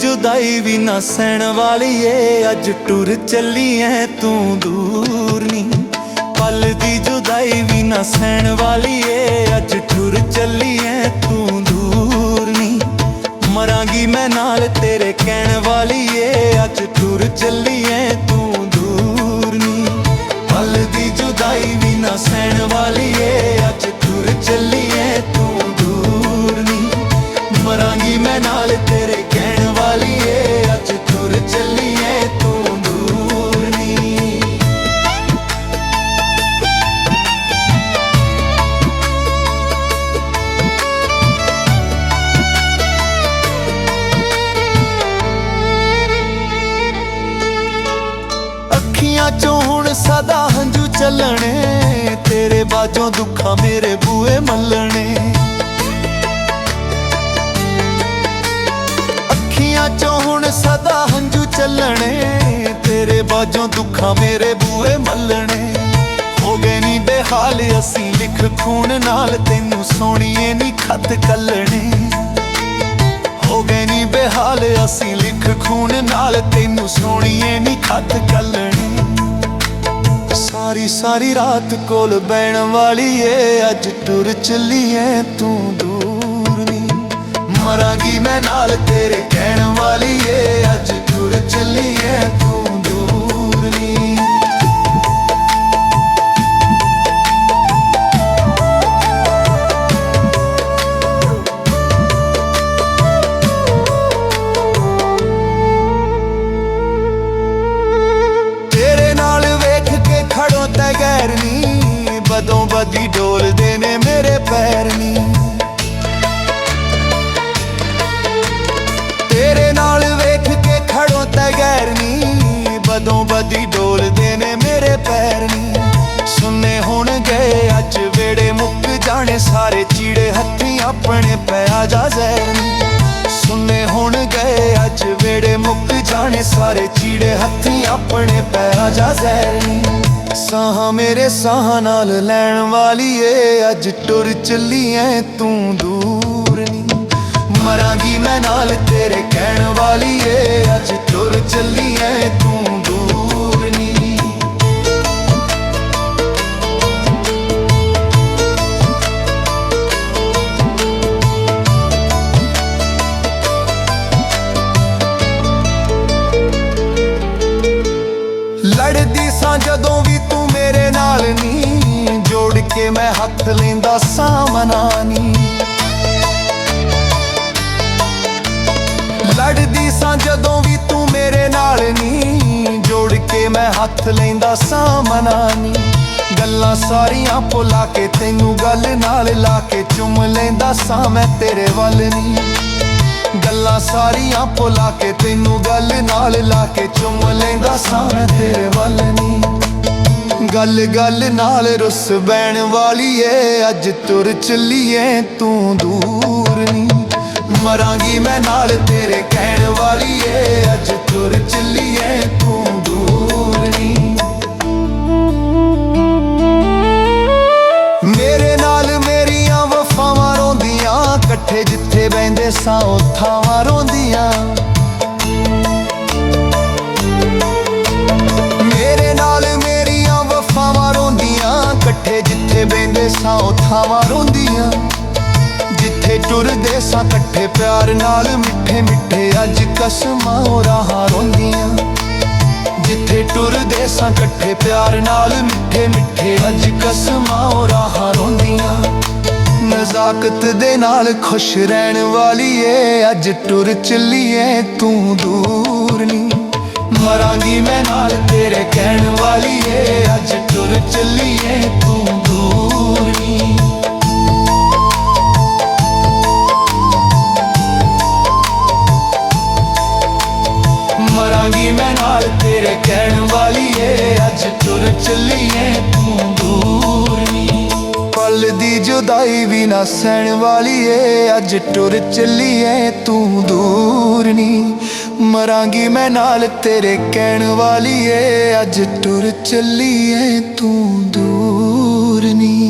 जुदाई भी ना सहन वाली है, अज टुर चली है तू दूर नी। पल दी जुदाई भी ना सहन वाली है, अज टुर चली है तू दूर नी। मरांगी मैं नाल तेरे कहण वाली है, अज टुर चली है तू दूर नी। पल दी जुदाई भी ना सहन वाली है, अज टुर चली है तू दूर नी। मरांगी मैं नाल तेरे कहण वाली है, अज टुर चली है तू दूर नी। अखियां चों हुण सदा हंझू चलने, तेरे बाजों दुखा मेरे बूए मलने। चों हुण सदा हंझू चलने, तेरे बाजों दुखा मेरे बूए मलने। हो गए नी बेहाल असी लिख खून नाल, तेनू सोहणीए नी खत कलने। हो गए नी बेहाल असी लिख खून नाल, तेनू सोहणीए नी खत कलने। सारी सारी रात कोल बैण वाली है, अज टुर चली है तू दूर नी। मरांगी मैं नाल तेरे कहण वाली है, अज टुर चली है तू दूर नी। तेरे नाल वेख के खड़ो तै गैर नी, बदों बदी डोलदे ने मेरे पैर नी। गैर नी बदों बदी डोलदे ने मेरे पैर नी। सुन्ने हुण गए अज वेड़े मुक जाने, सारे चीड़े हत्थी अपने पै आजा जैर नी। सुन्ने हुण गए अज वेड़े मुक जाने, सारे चीड़े हत्थी अपने पै आजा जैर नी। साहां मेरे साहां नाल लैण वाली है, अज टुर चली है तू दूर नी। मरांगी मैं नाल तेरे कहण वाली है, अज टुर चली है तू दूर नी। लड़दी सां जदों भी तू मेरे नाल नी, जोड़ के मैं हथ लैंदा सां मना नी। लड़दी सां जदों भी तू मेरे नाल नी, जोड़ के मैं हथ लैंदा सां मना नी। गल्लां सारियां भुला के तैनू गल नाल ला के चुम लैंदा सां मैं तेरे वल नी। गल्लां सारियां भुला के तैनू गल नाल ला के चुम लैंदा सां मैं तेरे वल नी। गल गल नाल रुस बैण वाली है, अज टुर चली है तू दूर नी। मरांगी मैं नाल तेरे कहण वाली है, अज टुर चली है तू दूर नी। मेरे नाल मेरियां वफावां रोंदियां, कट्ठे जिथे बहिंदे सां उत्थावां रोंदियां। मेरे नाल मेरियां वफावां रोंदियां, कट्ठे जिथे बहिंदे सां उत्थावां रोंदियां। जिथे टुरदे सां कट्ठे प्यार नाल मिठे मिठे, अज कसमां राहां रोंदियां। जिथे टुरदे सां कट्ठे प्यार नाल मिठे मिठे, अज कसमां राहां रोंदियां। नज़ाकत दे नाल खुश रहण वाली है, अज टुर चली है तू दूर नी। मरांगी मैं नाल तेरे कहण वाली है, अज टुर चली है तू दूर नी। मरांगी मैं नाल तेरे कहण वाली है, अज टुर चली है तू दूर नी। पल दी जुदाई भी ना सहण वाली है, अज टुर चली है तू दूर नी। मरांगी मैं नाल तेरे कहण वाली है, अज टुर चली है तू दूर नी।